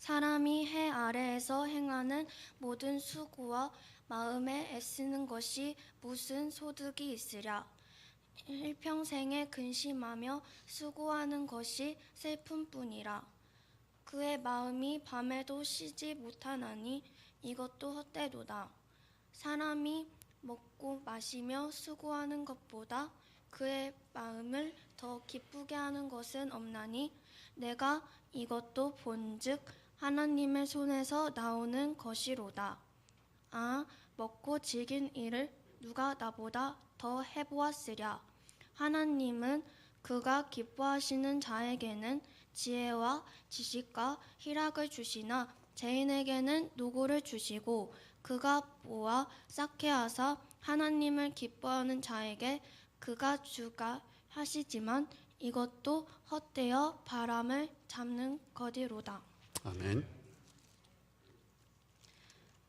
사람이 해 아래에서 행하는 모든 수고와 마음에 애쓰는 것이 무슨 소득이 있으랴. 일평생에 근심하며 수고하는 것이 슬픔뿐이라. 그의 마음이 밤에도 쉬지 못하나니 이것도 헛되도다. 사람이 먹고 마시며 수고하는 것보다 그의 마음을 더 기쁘게 하는 것은 없나니 내가 이것도 본즉 하나님의 손에서 나오는 것이로다. 아, 먹고 즐긴 일을 누가 나보다 더 해보았으랴. 하나님은 그가 기뻐하시는 자에게는 지혜와 지식과 희락을 주시나 죄인에게는 노고를 주시고 그가 모아 쌓게 하사 하나님을 기뻐하는 자에게 그가 주가 하시지만 이것도 헛되어 바람을 잡는 거디로다. 아멘.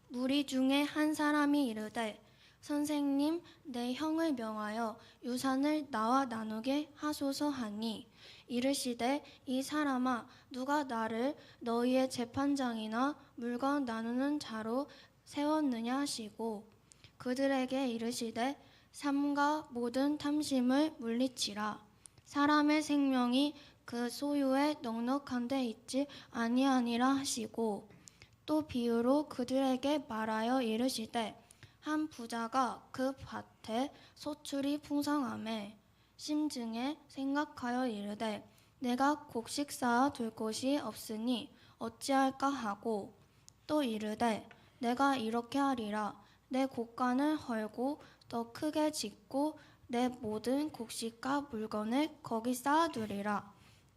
무리 중에 한 사람이 이르되 선생님, 내 형을 명하여 유산을 나와 나누게 하소서 하니 이르시되 이 사람아, 누가 나를 너희의 재판장이나 물건 나누는 자로 세웠느냐 하시고 그들에게 이르시되 삼가 모든 탐심을 물리치라. 사람의 생명이 그 소유에 넉넉한 데 있지 아니하니라 하시고 또 비유로 그들에게 말하여 이르시되 한 부자가 그 밭에 소출이 풍성하매 심중에 생각하여 이르되 내가 곡식 쌓아 둘 곳이 없으니 어찌할까 하고 또 이르되 내가 이렇게 하리라. 내 곡간을 헐고 더 크게 짓고 내 모든 곡식과 물건을 거기 쌓아두리라.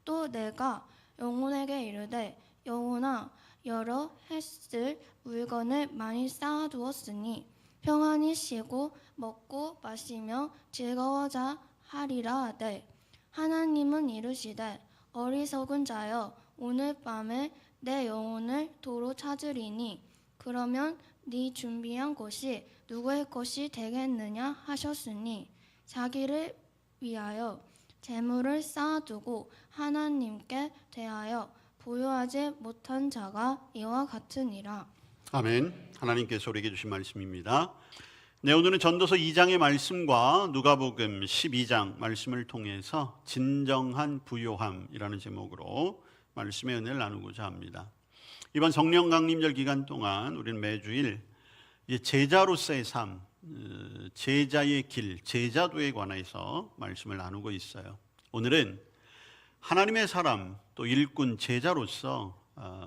또 내가 영혼에게 이르되 영혼아, 여러 해쓸 물건을 많이 쌓아두었으니 평안히 쉬고 먹고 마시며 즐거워자 하리라 하되 하나님은 이르시되 어리석은 자여, 오늘 밤에 내 영혼을 도로 찾으리니 그러면 네 준비한 것이 누구의 것이 되겠느냐 하셨으니 자기를 위하여 재물을 쌓아두고 하나님께 대하여 보유하지 못한 자가 이와 같으니라. 아멘. 하나님께서 우리에게 주신 말씀입니다. 네, 오늘은 전도서 2장의 말씀과 누가복음 12장 말씀을 통해서 진정한 부요함이라는 제목으로 말씀의 은혜를 나누고자 합니다. 이번 성령 강림절 기간 동안 우리는 매주일 제자로서의 삶, 제자의 길, 제자도에 관해서 말씀을 나누고 있어요. 오늘은 하나님의 사람, 또 일꾼 제자로서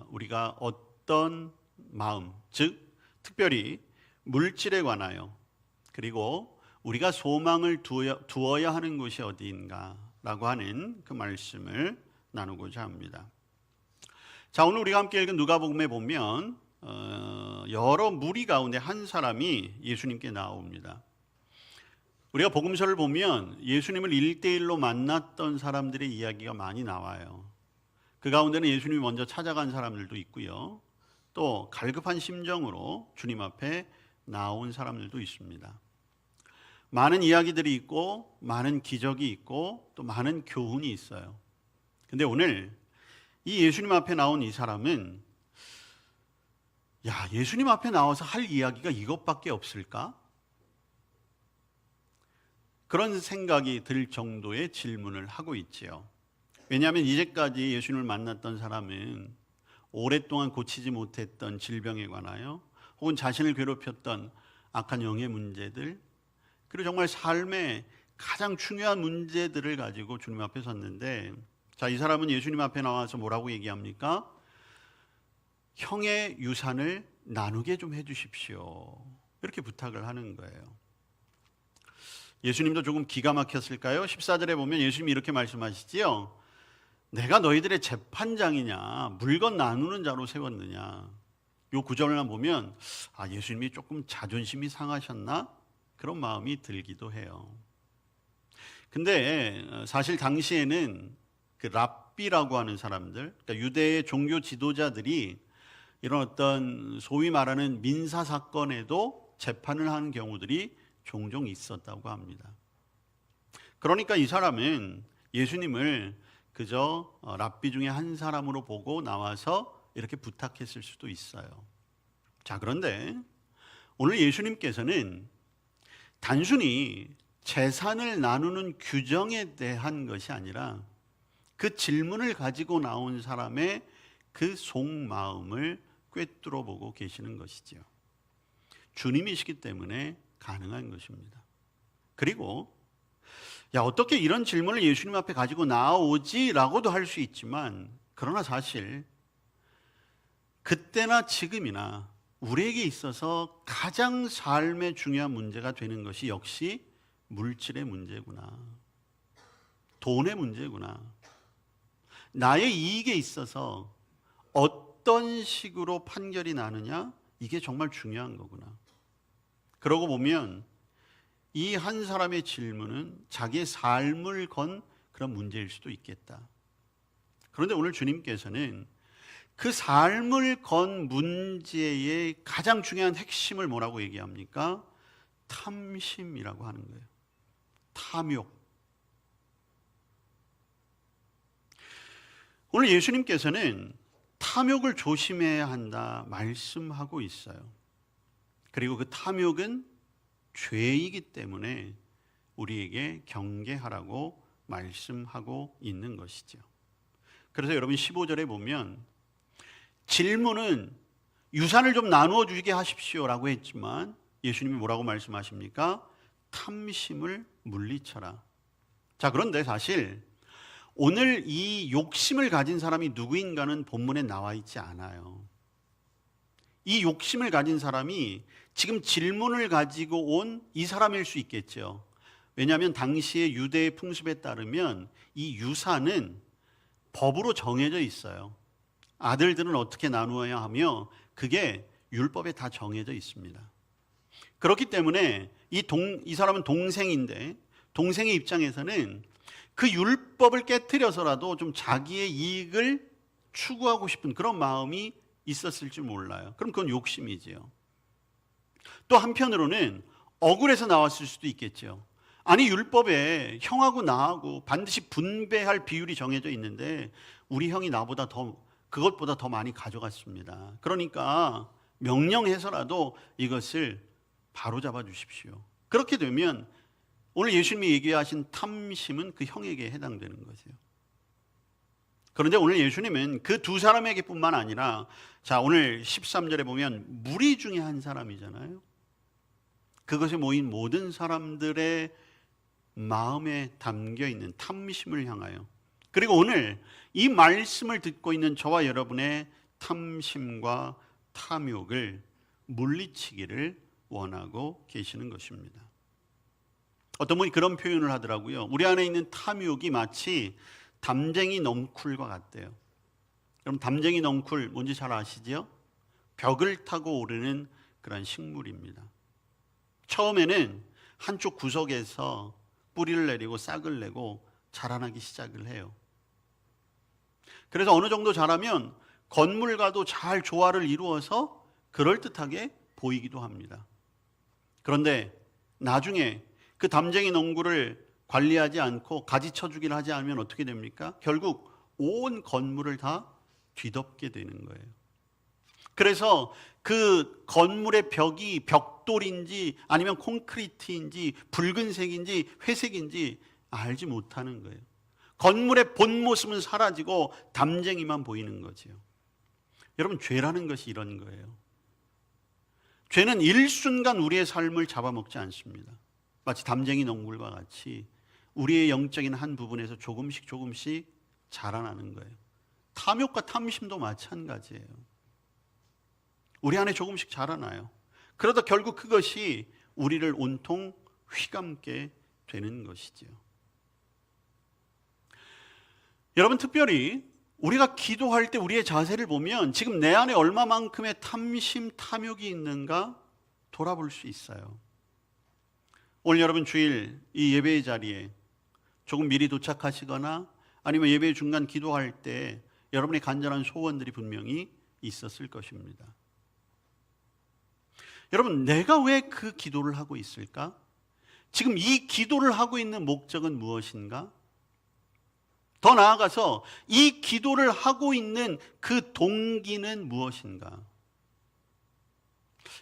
우리가 어떤 마음, 즉 특별히 물질에 관하여 그리고 우리가 소망을 두어야 하는 곳이 어디인가라고 하는 그 말씀을 나누고자 합니다. 자, 오늘 우리가 함께 읽은 누가복음에 보면 여러 무리 가운데 한 사람이 예수님께 나옵니다. 우리가 복음서를 보면 예수님을 1대1로 만났던 사람들의 이야기가 많이 나와요. 그 가운데는 예수님이 먼저 찾아간 사람들도 있고요. 또 갈급한 심정으로 주님 앞에 나온 사람들도 있습니다. 많은 이야기들이 있고 많은 기적이 있고 또 많은 교훈이 있어요. 근데 오늘 이 예수님 앞에 나온 이 사람은 예수님 앞에 나와서 할 이야기가 이것밖에 없을까? 그런 생각이 들 정도의 질문을 하고 있지요. 왜냐하면 이제까지 예수님을 만났던 사람은 오랫동안 고치지 못했던 질병에 관하여 혹은 자신을 괴롭혔던 악한 영의 문제들, 그리고 정말 삶의 가장 중요한 문제들을 가지고 주님 앞에 섰는데, 자, 이 사람은 예수님 앞에 나와서 뭐라고 얘기합니까? 형의 유산을 나누게 좀 해주십시오. 이렇게 부탁을 하는 거예요. 예수님도 조금 기가 막혔을까요? 14절에 보면 예수님이 이렇게 말씀하시지요. 내가 너희들의 재판장이냐, 물건 나누는 자로 세웠느냐. 이 구절만 보면 예수님이 조금 자존심이 상하셨나? 그런 마음이 들기도 해요. 근데 사실 당시에는 그 랍비라고 하는 사람들, 그러니까 유대의 종교 지도자들이 이런 어떤 소위 말하는 민사 사건에도 재판을 하는 경우들이 종종 있었다고 합니다. 그러니까 이 사람은 예수님을 그저 랍비 중에 한 사람으로 보고 나와서 이렇게 부탁했을 수도 있어요. 자, 그런데 오늘 예수님께서는 단순히 재산을 나누는 규정에 대한 것이 아니라 그 질문을 가지고 나온 사람의 그 속마음을 꿰뚫어 보고 계시는 것이죠. 주님이시기 때문에 가능한 것입니다. 그리고 어떻게 이런 질문을 예수님 앞에 가지고 나오지? 라고도 할 수 있지만, 그러나 사실 그때나 지금이나 우리에게 있어서 가장 삶의 중요한 문제가 되는 것이 역시 물질의 문제구나, 돈의 문제구나, 나의 이익에 있어서 어떤 식으로 판결이 나느냐, 이게 정말 중요한 거구나. 그러고 보면 이 한 사람의 질문은 자기의 삶을 건 그런 문제일 수도 있겠다. 그런데 오늘 주님께서는 그 삶을 건 문제의 가장 중요한 핵심을 뭐라고 얘기합니까? 탐심이라고 하는 거예요. 탐욕. 오늘 예수님께서는 탐욕을 조심해야 한다 말씀하고 있어요. 그리고 그 탐욕은 죄이기 때문에 우리에게 경계하라고 말씀하고 있는 것이죠. 그래서 여러분 15절에 보면 질문은 유산을 좀 나누어 주게 하십시오라고 했지만 예수님이 뭐라고 말씀하십니까? 탐심을 물리쳐라. 자, 그런데 사실 오늘 이 욕심을 가진 사람이 누구인가는 본문에 나와 있지 않아요. 이 욕심을 가진 사람이 지금 질문을 가지고 온 이 사람일 수 있겠죠. 왜냐하면 당시의 유대의 풍습에 따르면 이 유산은 법으로 정해져 있어요. 아들들은 어떻게 나누어야 하며 그게 율법에 다 정해져 있습니다. 그렇기 때문에 이 사람은 동생인데 동생의 입장에서는 그 율법을 깨트려서라도 좀 자기의 이익을 추구하고 싶은 그런 마음이 있었을지 몰라요. 그럼 그건 욕심이지요. 또 한편으로는 억울해서 나왔을 수도 있겠죠. 아니, 율법에 형하고 나하고 반드시 분배할 비율이 정해져 있는데 우리 형이 나보다 그것보다 더 많이 가져갔습니다. 그러니까 명령해서라도 이것을 바로잡아 주십시오. 그렇게 되면 오늘 예수님이 얘기하신 탐심은 그 형에게 해당되는 거죠. 그런데 오늘 예수님은 그 두 사람에게뿐만 아니라, 자, 오늘 13절에 보면 무리 중에 한 사람이잖아요. 그것에 모인 모든 사람들의 마음에 담겨 있는 탐심을 향하여, 그리고 오늘 이 말씀을 듣고 있는 저와 여러분의 탐심과 탐욕을 물리치기를 원하고 계시는 것입니다. 어떤 분이 그런 표현을 하더라고요. 우리 안에 있는 탐욕이 마치 담쟁이 넝쿨과 같대요. 여러분, 담쟁이 넝쿨 뭔지 잘 아시죠? 벽을 타고 오르는 그런 식물입니다. 처음에는 한쪽 구석에서 뿌리를 내리고 싹을 내고 자라나기 시작을 해요. 그래서 어느 정도 자라면 건물과도 잘 조화를 이루어서 그럴듯하게 보이기도 합니다. 그런데 나중에 그 담쟁이 넝쿨을 관리하지 않고 가지쳐주기를 하지 않으면 어떻게 됩니까? 결국 온 건물을 다 뒤덮게 되는 거예요. 그래서 그 건물의 벽이 벽돌인지 아니면 콘크리트인지 붉은색인지 회색인지 알지 못하는 거예요. 건물의 본 모습은 사라지고 담쟁이만 보이는 거죠. 여러분, 죄라는 것이 이런 거예요. 죄는 일순간 우리의 삶을 잡아먹지 않습니다. 마치 담쟁이 넝쿨과 같이 우리의 영적인 한 부분에서 조금씩 자라나는 거예요. 탐욕과 탐심도 마찬가지예요. 우리 안에 조금씩 자라나요. 그러다 결국 그것이 우리를 온통 휘감게 되는 것이죠. 여러분, 특별히 우리가 기도할 때 우리의 자세를 보면 지금 내 안에 얼마만큼의 탐심, 탐욕이 있는가 돌아볼 수 있어요. 오늘 여러분 주일 이 예배의 자리에 조금 미리 도착하시거나 아니면 예배 중간 기도할 때 여러분의 간절한 소원들이 분명히 있었을 것입니다. 여러분, 내가 왜 그 기도를 하고 있을까? 지금 이 기도를 하고 있는 목적은 무엇인가? 더 나아가서 이 기도를 하고 있는 그 동기는 무엇인가?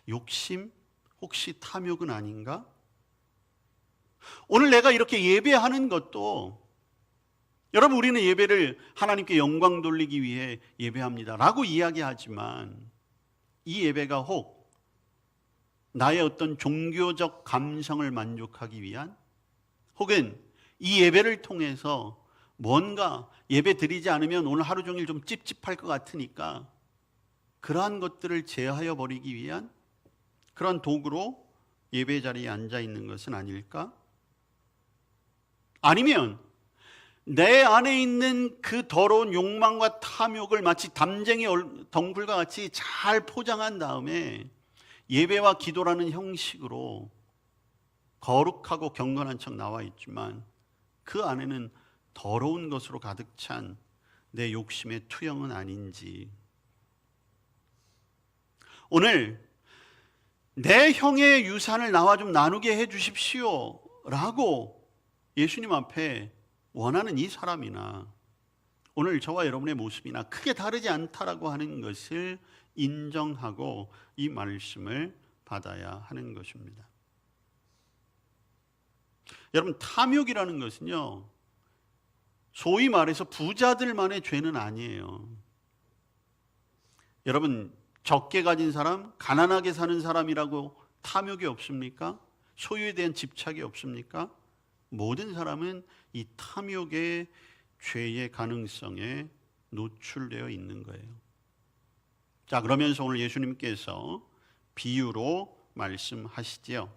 욕심? 혹시 탐욕은 아닌가? 오늘 내가 이렇게 예배하는 것도, 여러분, 우리는 예배를 하나님께 영광 돌리기 위해 예배합니다 라고 이야기하지만, 이 예배가 혹 나의 어떤 종교적 감성을 만족하기 위한, 혹은 이 예배를 통해서 뭔가 예배 드리지 않으면 오늘 하루 종일 좀 찝찝할 것 같으니까 그러한 것들을 제하여 버리기 위한 그런 도구로 예배 자리에 앉아 있는 것은 아닐까? 아니면 내 안에 있는 그 더러운 욕망과 탐욕을 마치 담쟁이 덩굴과 같이 잘 포장한 다음에 예배와 기도라는 형식으로 거룩하고 경건한 척 나와 있지만 그 안에는 더러운 것으로 가득 찬 내 욕심의 투영은 아닌지. 오늘 내 형의 유산을 나와 좀 나누게 해 주십시오 라고 예수님 앞에 원하는 이 사람이나 오늘 저와 여러분의 모습이나 크게 다르지 않다라고 하는 것을 인정하고 이 말씀을 받아야 하는 것입니다. 여러분, 탐욕이라는 것은요, 소위 말해서 부자들만의 죄는 아니에요. 여러분, 적게 가진 사람, 가난하게 사는 사람이라고 탐욕이 없습니까? 소유에 대한 집착이 없습니까? 모든 사람은 이 탐욕의 죄의 가능성에 노출되어 있는 거예요. 자, 그러면서 오늘 예수님께서 비유로 말씀하시지요.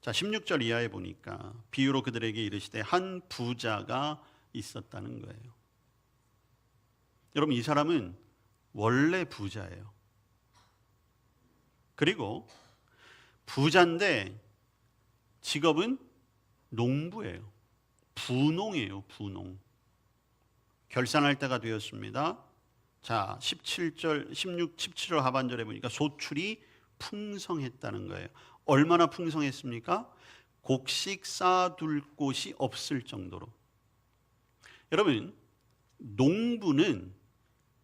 자, 16절 이하에 보니까 비유로 그들에게 이르시되 한 부자가 있었다는 거예요. 여러분, 이 사람은 원래 부자예요. 그리고 부자인데 직업은 농부예요. 부농이에요, 부농. 결산할 때가 되었습니다. 자, 17절, 16, 17절 하반절에 보니까 소출이 풍성했다는 거예요. 얼마나 풍성했습니까? 곡식 쌓아둘 곳이 없을 정도로. 여러분, 농부는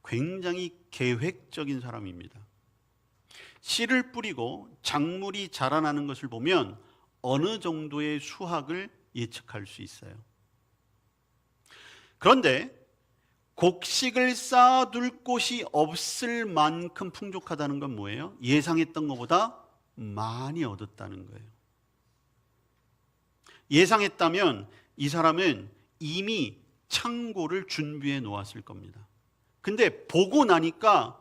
굉장히 계획적인 사람입니다. 씨를 뿌리고 작물이 자라나는 것을 보면 어느 정도의 수확을 예측할 수 있어요. 그런데 곡식을 쌓아둘 곳이 없을 만큼 풍족하다는 건 뭐예요? 예상했던 것보다 많이 얻었다는 거예요. 예상했다면 이 사람은 이미 창고를 준비해 놓았을 겁니다. 근데 보고 나니까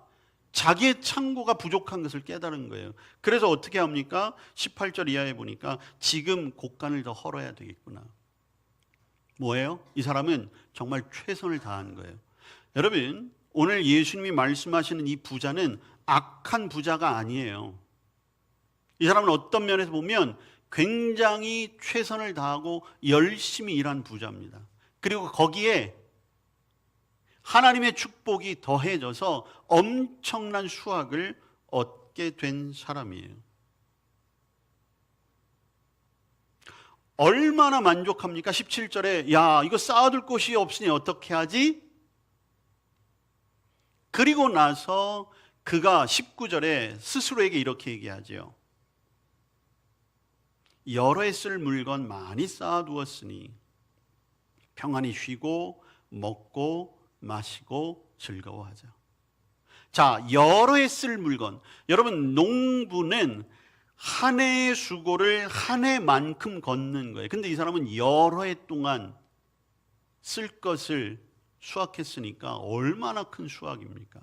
자기의 창고가 부족한 것을 깨달은 거예요. 그래서 어떻게 합니까? 18절 이하에 보니까 지금 곡간을 더 헐어야 되겠구나. 뭐예요? 이 사람은 정말 최선을 다한 거예요. 여러분, 오늘 예수님이 말씀하시는 이 부자는 악한 부자가 아니에요. 이 사람은 어떤 면에서 보면 굉장히 최선을 다하고 열심히 일한 부자입니다. 그리고 거기에 하나님의 축복이 더해져서 엄청난 수확을 얻게 된 사람이에요. 얼마나 만족합니까? 17절에 야, 이거 쌓아둘 곳이 없으니 어떻게 하지? 그리고 나서 그가 19절에 스스로에게 이렇게 얘기하죠. 여러 해 쓸 물건 많이 쌓아두었으니 평안히 쉬고 먹고 마시고 즐거워하자. 자, 여러 해 쓸 물건. 여러분, 농부는 한 해의 수고를 한 해만큼 걷는 거예요. 근데 이 사람은 여러 해 동안 쓸 것을 수확했으니까 얼마나 큰 수확입니까?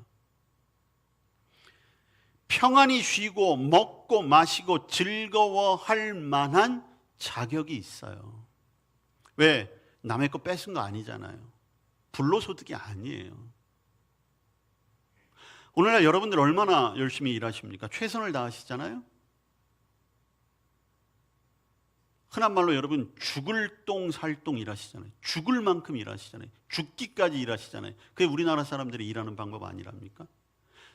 평안히 쉬고 먹고 마시고 즐거워할 만한 자격이 있어요. 왜? 남의 거 뺏은 거 아니잖아요. 불로소득이 아니에요. 오늘날 여러분들 얼마나 열심히 일하십니까? 최선을 다하시잖아요. 흔한 말로 여러분 죽을 똥 살 똥 일하시잖아요. 죽을 만큼 일하시잖아요. 죽기까지 일하시잖아요. 그게 우리나라 사람들이 일하는 방법 아니랍니까?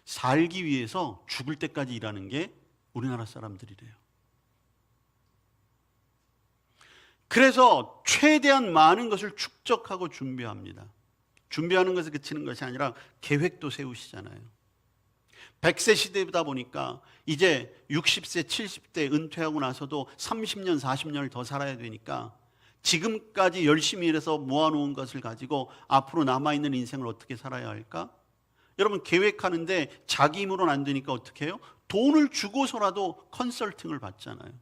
살기 위해서 죽을 때까지 일하는 게 우리나라 사람들이래요. 그래서 최대한 많은 것을 축적하고 준비합니다. 준비하는 것에 그치는 것이 아니라 계획도 세우시잖아요. 100세 시대다 보니까 이제 60세, 70대 은퇴하고 나서도 30년, 40년을 더 살아야 되니까 지금까지 열심히 일해서 모아놓은 것을 가지고 앞으로 남아있는 인생을 어떻게 살아야 할까? 여러분, 계획하는데 자기 힘으로는 안 되니까 어떻게 해요? 돈을 주고서라도 컨설팅을 받잖아요.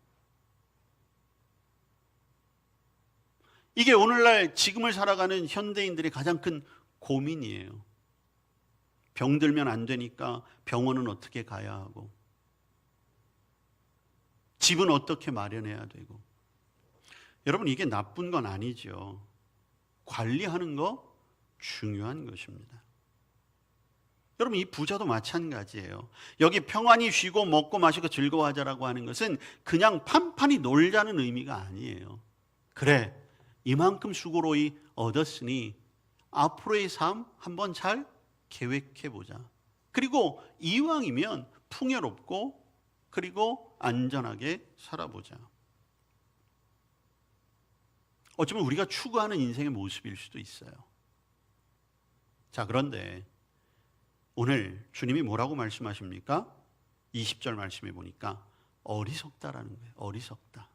이게 오늘날 지금을 살아가는 현대인들의 가장 큰 고민이에요. 병들면 안 되니까 병원은 어떻게 가야 하고, 집은 어떻게 마련해야 되고. 여러분, 이게 나쁜 건 아니죠. 관리하는 거 중요한 것입니다. 여러분, 이 부자도 마찬가지예요. 여기 평안히 쉬고 먹고 마시고 즐거워하자라고 하는 것은 그냥 판판히 놀자는 의미가 아니에요. 그래, 이만큼 수고로이 얻었으니 앞으로의 삶 한번 잘 계획해보자. 그리고 이왕이면 풍요롭고 그리고 안전하게 살아보자. 어쩌면 우리가 추구하는 인생의 모습일 수도 있어요. 자, 그런데 오늘 주님이 뭐라고 말씀하십니까? 20절 말씀해 보니까 어리석다라는 거예요. 어리석다.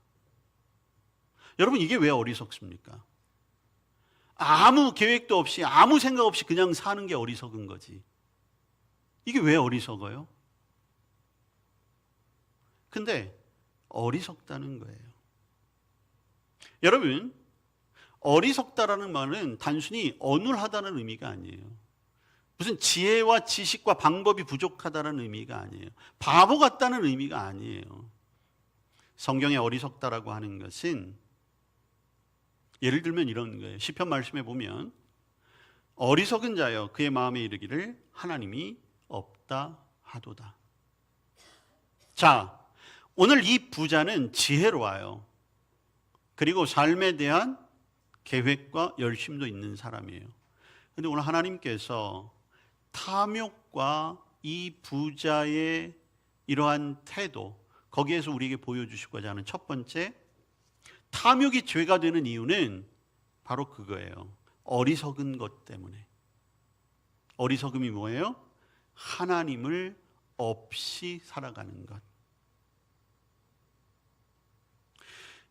여러분, 이게 왜 어리석습니까? 아무 계획도 없이 아무 생각 없이 그냥 사는 게 어리석은 거지. 이게 왜 어리석어요? 근데 어리석다는 거예요. 여러분, 어리석다라는 말은 단순히 어눌하다는 의미가 아니에요. 무슨 지혜와 지식과 방법이 부족하다는 의미가 아니에요. 바보 같다는 의미가 아니에요. 성경에 어리석다라고 하는 것은 예를 들면 이런 거예요. 시편 말씀에 보면 어리석은 자여 그의 마음에 이르기를 하나님이 없다 하도다. 자, 오늘 이 부자는 지혜로워요. 그리고 삶에 대한 계획과 열심도 있는 사람이에요. 그런데 오늘 하나님께서 탐욕과 이 부자의 이러한 태도, 거기에서 우리에게 보여주시고자 하는 첫 번째, 탐욕이 죄가 되는 이유는 바로 그거예요. 어리석은 것 때문에. 어리석음이 뭐예요? 하나님을 없이 살아가는 것.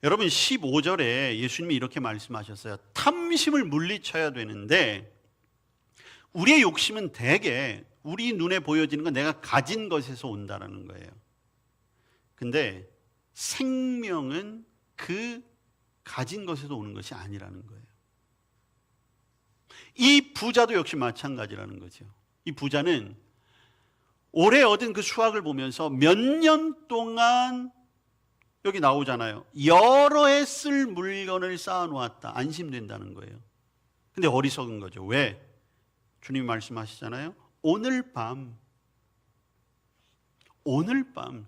여러분, 15절에 예수님이 이렇게 말씀하셨어요. 탐심을 물리쳐야 되는데 우리의 욕심은 대개 우리 눈에 보여지는 건 내가 가진 것에서 온다라는 거예요. 근데 생명은 그 가진 것에서 오는 것이 아니라는 거예요. 이 부자도 역시 마찬가지라는 거죠. 이 부자는 올해 얻은 그 수확을 보면서 몇 년 동안 여기 나오잖아요. 여러 해 쓸 물건을 쌓아놓았다. 안심된다는 거예요. 근데 어리석은 거죠. 왜? 주님이 말씀하시잖아요. 오늘 밤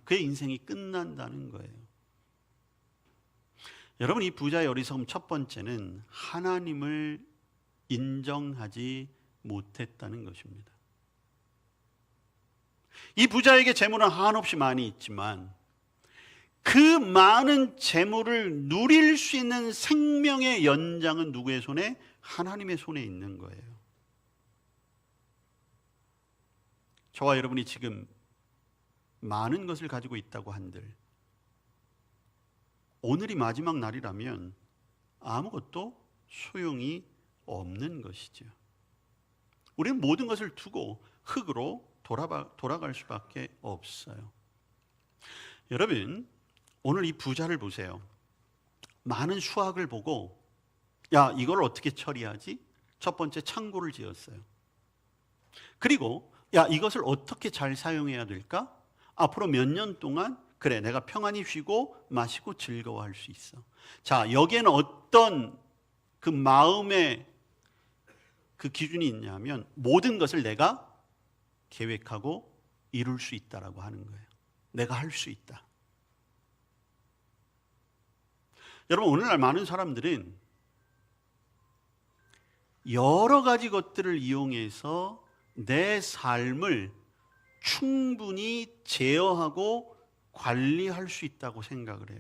그의 인생이 끝난다는 거예요. 여러분, 이 부자의 어리석음 첫 번째는 하나님을 인정하지 못했다는 것입니다. 이 부자에게 재물은 한없이 많이 있지만 그 많은 재물을 누릴 수 있는 생명의 연장은 누구의 손에? 하나님의 손에 있는 거예요. 저와 여러분이 지금 많은 것을 가지고 있다고 한들 오늘이 마지막 날이라면 아무것도 소용이 없는 것이죠. 우리는 모든 것을 두고 흙으로 돌아갈 수밖에 없어요. 여러분, 오늘 이 부자를 보세요. 많은 수확을 보고 야, 이걸 어떻게 처리하지? 첫 번째 창고를 지었어요. 그리고 야, 이것을 어떻게 잘 사용해야 될까? 앞으로 몇 년 동안 그래, 내가 평안히 쉬고 마시고 즐거워할 수 있어. 자, 여기에는 어떤 그 마음의 그 기준이 있냐면 모든 것을 내가 계획하고 이룰 수 있다라고 하는 거예요. 내가 할 수 있다. 여러분, 오늘날 많은 사람들은 여러 가지 것들을 이용해서 내 삶을 충분히 제어하고 관리할 수 있다고 생각을 해요.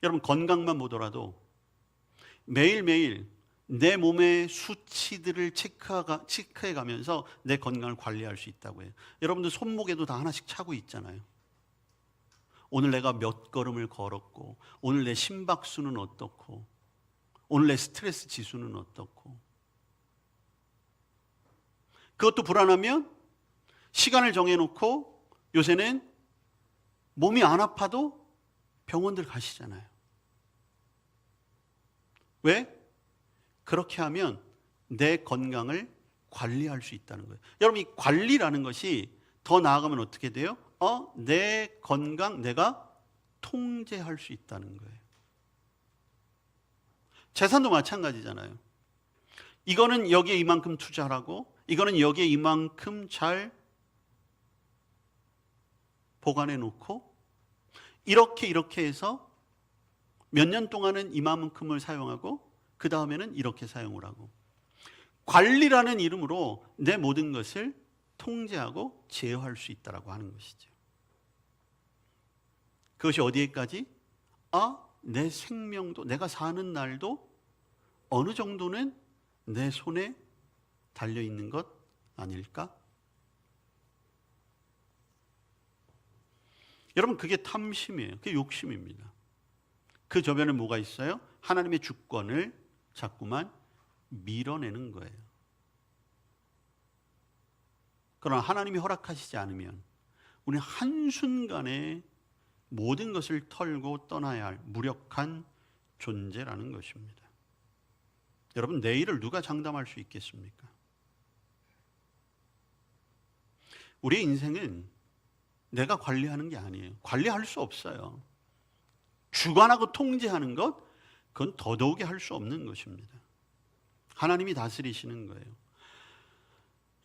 여러분 건강만 보더라도 매일매일 내 몸의 수치들을 체크해 가면서 내 건강을 관리할 수 있다고 해요. 여러분들 손목에도 다 하나씩 차고 있잖아요. 오늘 내가 몇 걸음을 걸었고, 오늘 내 심박수는 어떻고, 오늘 내 스트레스 지수는 어떻고. 그것도 불안하면 시간을 정해놓고 요새는 몸이 안 아파도 병원들 가시잖아요. 왜? 그렇게 하면 내 건강을 관리할 수 있다는 거예요. 여러분, 이 관리라는 것이 더 나아가면 어떻게 돼요? 내 건강 내가 통제할 수 있다는 거예요. 재산도 마찬가지잖아요. 이거는 여기에 이만큼 투자하라고, 이거는 여기에 이만큼 잘 보관해 놓고, 이렇게 해서 몇 년 동안은 이만큼을 사용하고 그 다음에는 이렇게 사용을 하고, 관리라는 이름으로 내 모든 것을 통제하고 제어할 수 있다라고 하는 것이죠. 그것이 어디에까지? 내 생명도, 내가 사는 날도 어느 정도는 내 손에 달려 있는 것 아닐까? 여러분, 그게 탐심이에요. 그게 욕심입니다. 그 저변에 뭐가 있어요? 하나님의 주권을 자꾸만 밀어내는 거예요. 그러나 하나님이 허락하시지 않으면 우리는 한순간에 모든 것을 털고 떠나야 할 무력한 존재라는 것입니다. 여러분, 내일을 누가 장담할 수 있겠습니까? 우리의 인생은 내가 관리하는 게 아니에요. 관리할 수 없어요. 주관하고 통제하는 것, 그건 더더욱이 할 수 없는 것입니다. 하나님이 다스리시는 거예요.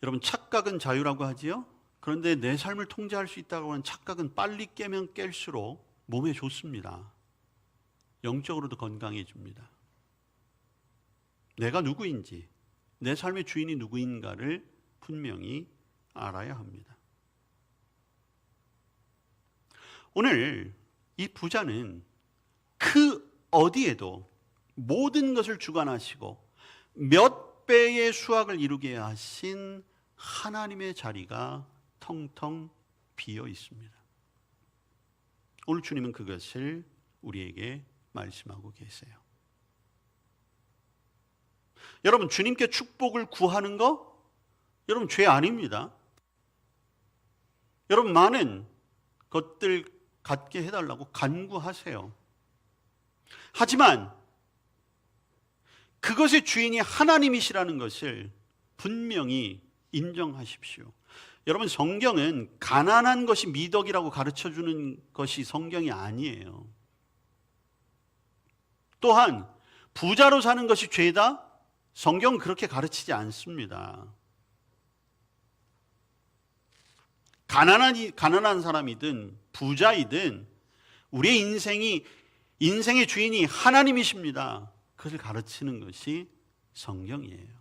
여러분, 착각은 자유라고 하지요? 그런데 내 삶을 통제할 수 있다고 하는 착각은 빨리 깨면 깰수록 몸에 좋습니다. 영적으로도 건강해집니다. 내가 누구인지, 내 삶의 주인이 누구인가를 분명히 알아야 합니다. 오늘 이 부자는 그 어디에도 모든 것을 주관하시고 몇 배의 수확을 이루게 하신 하나님의 자리가 텅텅 비어 있습니다. 오늘 주님은 그것을 우리에게 말씀하고 계세요. 여러분, 주님께 축복을 구하는 거, 여러분 죄 아닙니다. 여러분, 많은 것들 갖게 해달라고 간구하세요. 하지만 그것의 주인이 하나님이시라는 것을 분명히 인정하십시오. 여러분, 성경은 가난한 것이 미덕이라고 가르쳐주는 것이 성경이 아니에요. 또한 부자로 사는 것이 죄다? 성경은 그렇게 가르치지 않습니다. 가난한 사람이든 부자이든 우리의 인생의 주인이 하나님이십니다. 그것을 가르치는 것이 성경이에요.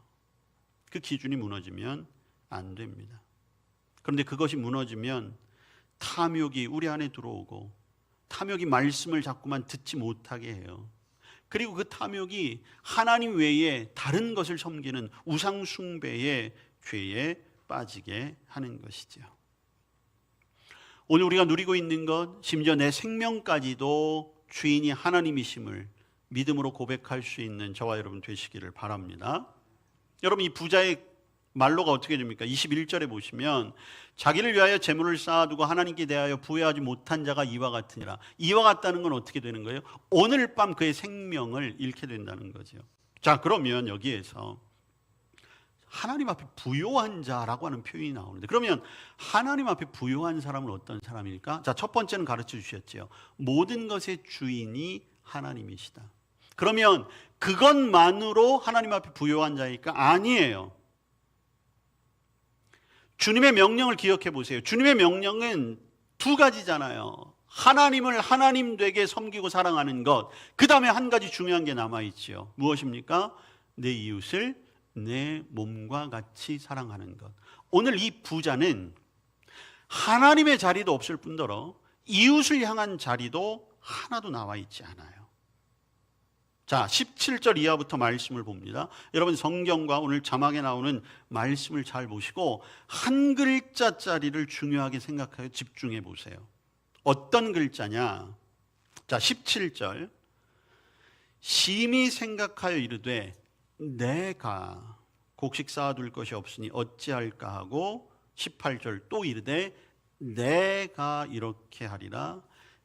그 기준이 무너지면 안 됩니다. 그런데 그것이 무너지면 탐욕이 우리 안에 들어오고, 탐욕이 말씀을 자꾸만 듣지 못하게 해요. 그리고 그 탐욕이 하나님 외에 다른 것을 섬기는 우상 숭배의 죄에 빠지게 하는 것이죠. 오늘 우리가 누리고 있는 것, 심지어 내 생명까지도 주인이 하나님이심을 믿음으로 고백할 수 있는 저와 여러분 되시기를 바랍니다. 여러분, 이 부자의 말로가 어떻게 됩니까? 21절에 보시면 자기를 위하여 재물을 쌓아두고 하나님께 대하여 부여하지 못한 자가 이와 같으니라. 이와 같다는 건 어떻게 되는 거예요? 오늘 밤 그의 생명을 잃게 된다는 거죠. 자, 그러면 여기에서 하나님 앞에 부요한 자라고 하는 표현이 나오는데, 그러면 하나님 앞에 부요한 사람은 어떤 사람일까? 자, 첫 번째는 가르쳐 주셨죠. 모든 것의 주인이 하나님이시다. 그러면 그것만으로 하나님 앞에 부요한 자일까? 아니에요. 주님의 명령을 기억해 보세요. 주님의 명령은 두 가지잖아요. 하나님을 하나님 되게 섬기고 사랑하는 것. 그 다음에 한 가지 중요한 게 남아있죠. 무엇입니까? 내 이웃을 내 몸과 같이 사랑하는 것. 오늘 이 부자는 하나님의 자리도 없을 뿐더러 이웃을 향한 자리도 하나도 나와 있지 않아요. 자, 17절 이하부터 말씀을 봅니다. 여러분 성경과 오늘 자막에 나오는 말씀을 잘 보시고 한 글자짜리를 중요하게 생각하여 집중해 보세요. 어떤 글자냐? 자, 17절. 심히 생각하여 이르되 내가 곡식 쌓아둘 것이 없으니 어찌할까 하고 18절 또 이르되 내가 이렇게 하리라.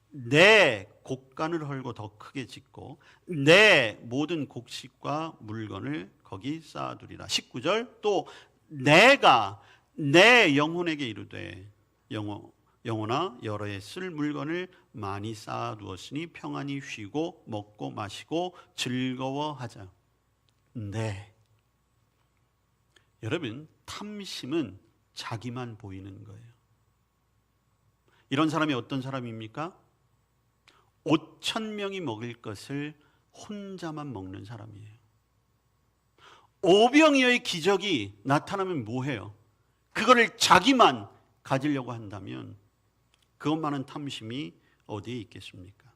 내 곡간을 헐고 더 크게 짓고 내 모든 곡식과 물건을 거기 쌓아두리라. 19절 또 내가 내 영혼에게 이르되 영혼아 여러 해 쓸 물건을 많이 쌓아두었으니 평안히 쉬고 먹고 마시고 즐거워하자. 네. 여러분 탐심은 자기만 보이는 거예요. 이런 사람이 어떤 사람입니까? 5,000명이 먹을 것을 혼자만 먹는 사람이에요. 오병이어의 기적이 나타나면 뭐해요? 그거를 자기만 가지려고 한다면 그것만은 탐심이 어디에 있겠습니까?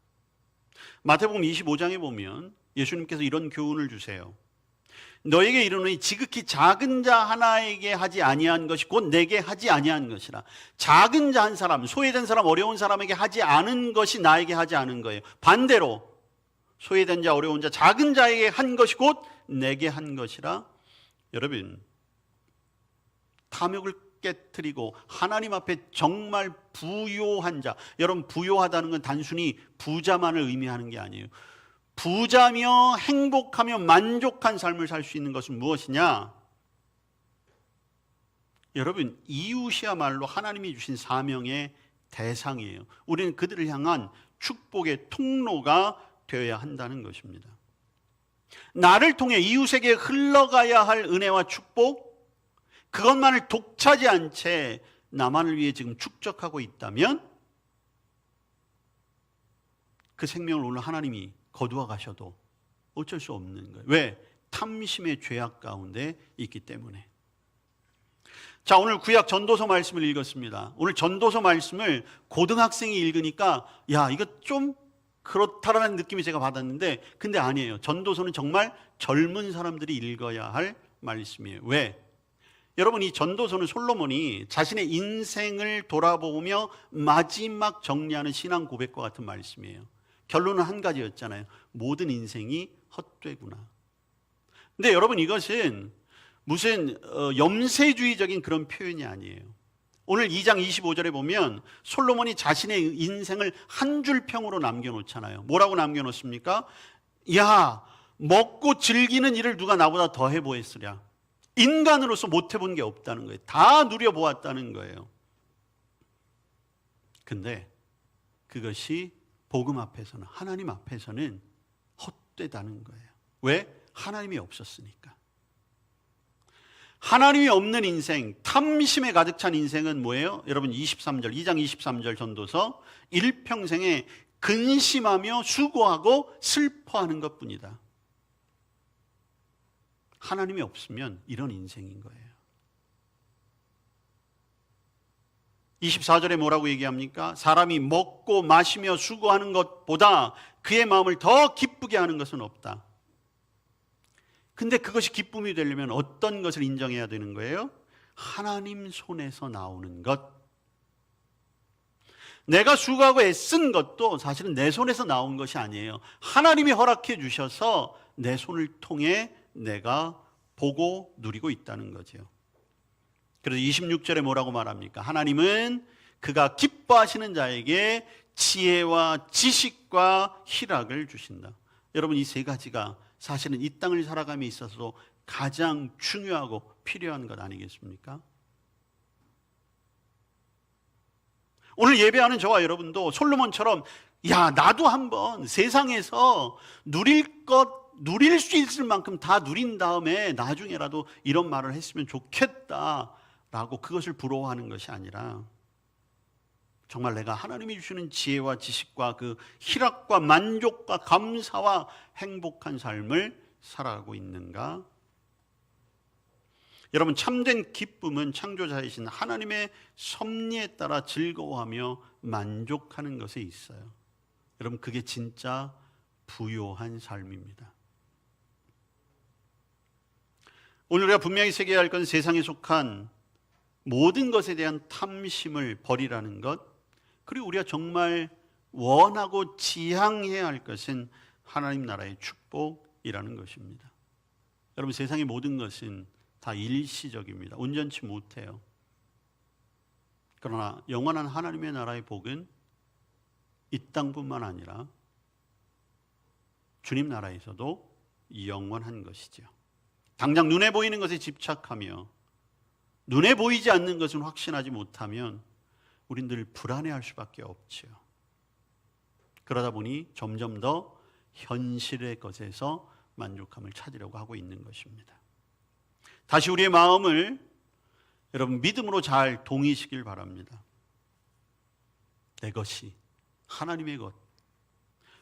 마태복음 25장에 보면 예수님께서 이런 교훈을 주세요. 너에게 이르노니 지극히 작은 자 하나에게 하지 아니한 것이 곧 내게 하지 아니한 것이라. 작은 자 한 사람, 소외된 사람, 어려운 사람에게 하지 않은 것이 나에게 하지 않은 거예요. 반대로 소외된 자, 어려운 자, 작은 자에게 한 것이 곧 내게 한 것이라. 여러분 탐욕을 깨트리고 하나님 앞에 정말 부요한 자, 여러분 부요하다는 건 단순히 부자만을 의미하는 게 아니에요. 부자며 행복하며 만족한 삶을 살 수 있는 것은 무엇이냐? 여러분 이웃이야말로 하나님이 주신 사명의 대상이에요. 우리는 그들을 향한 축복의 통로가 되어야 한다는 것입니다. 나를 통해 이웃에게 흘러가야 할 은혜와 축복, 그것만을 독차지한 채 나만을 위해 지금 축적하고 있다면 그 생명을 오늘 하나님이 거두어 가셔도 어쩔 수 없는 거예요. 왜? 탐심의 죄악 가운데 있기 때문에. 자, 오늘 구약 전도서 말씀을 읽었습니다. 오늘 전도서 말씀을 고등학생이 읽으니까 야, 이거 좀 그렇다라는 느낌이 제가 받았는데 근데 아니에요. 전도서는 정말 젊은 사람들이 읽어야 할 말씀이에요. 왜? 여러분 이 전도서는 솔로몬이 자신의 인생을 돌아보며 마지막 정리하는 신앙 고백과 같은 말씀이에요. 결론은 한 가지였잖아요. 모든 인생이 헛되구나. 근데 여러분 이것은 무슨 염세주의적인 그런 표현이 아니에요. 오늘 2장 25절에 보면 솔로몬이 자신의 인생을 한 줄 평으로 남겨놓잖아요. 뭐라고 남겨놓습니까? 야, 먹고 즐기는 일을 누가 나보다 더 해보았으랴. 인간으로서 못 해본 게 없다는 거예요. 다 누려보았다는 거예요. 근데 그것이 복음 앞에서는, 하나님 앞에서는 헛되다는 거예요. 왜? 하나님이 없었으니까. 하나님이 없는 인생, 탐심에 가득 찬 인생은 뭐예요? 여러분 23절, 2장 23절 전도서 일평생에 근심하며 수고하고 슬퍼하는 것뿐이다. 하나님이 없으면 이런 인생인 거예요. 24절에 뭐라고 얘기합니까? 사람이 먹고 마시며 수고하는 것보다 그의 마음을 더 기쁘게 하는 것은 없다. 근데 그것이 기쁨이 되려면 어떤 것을 인정해야 되는 거예요? 하나님 손에서 나오는 것. 내가 수고하고 애쓴 것도 사실은 내 손에서 나온 것이 아니에요. 하나님이 허락해 주셔서 내 손을 통해 내가 보고 누리고 있다는 거죠. 그래서 26절에 뭐라고 말합니까? 하나님은 그가 기뻐하시는 자에게 지혜와 지식과 희락을 주신다. 여러분 이 세 가지가 사실은 이 땅을 살아감에 있어서 가장 중요하고 필요한 것 아니겠습니까? 오늘 예배하는 저와 여러분도 솔로몬처럼 야, 나도 한번 세상에서 누릴 수 있을 만큼 다 누린 다음에 나중에라도 이런 말을 했으면 좋겠다라고 그것을 부러워하는 것이 아니라 정말 내가 하나님이 주시는 지혜와 지식과 그 희락과 만족과 감사와 행복한 삶을 살아가고 있는가? 여러분 참된 기쁨은 창조자이신 하나님의 섭리에 따라 즐거워하며 만족하는 것에 있어요. 여러분 그게 진짜 부요한 삶입니다. 오늘 우리가 분명히 새겨야 할 건 세상에 속한 모든 것에 대한 탐심을 버리라는 것, 그리고 우리가 정말 원하고 지향해야 할 것은 하나님 나라의 축복이라는 것입니다. 여러분, 세상의 모든 것은 다 일시적입니다. 온전치 못해요. 그러나 영원한 하나님의 나라의 복은 이 땅뿐만 아니라 주님 나라에서도 영원한 것이죠. 당장 눈에 보이는 것에 집착하며 눈에 보이지 않는 것은 확신하지 못하면 우린 늘 불안해할 수밖에 없죠. 그러다 보니 점점 더 현실의 것에서 만족감을 찾으려고 하고 있는 것입니다. 다시 우리의 마음을 여러분 믿음으로 잘 동의시키길 바랍니다. 내 것이 하나님의 것,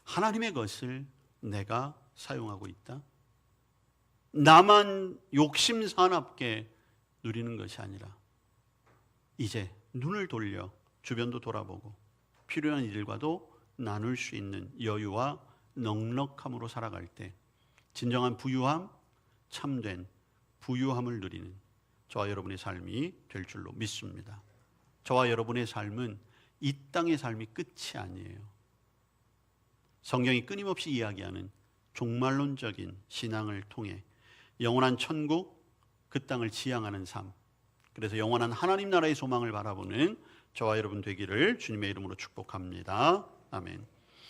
하나님의 것을 내가 사용하고 있다. 나만 욕심 사납게 누리는 것이 아니라 이제 눈을 돌려 주변도 돌아보고 필요한 이들과도 나눌 수 있는 여유와 넉넉함으로 살아갈 때 진정한 부유함, 참된 부유함을 누리는 저와 여러분의 삶이 될 줄로 믿습니다. 저와 여러분의 삶은 이 땅의 삶이 끝이 아니에요. 성경이 끊임없이 이야기하는 종말론적인 신앙을 통해 영원한 천국, 그 땅을 지향하는 삶, 그래서 영원한 하나님 나라의 소망을 바라보는 저와 여러분 되기를 주님의 이름으로 축복합니다. 아멘.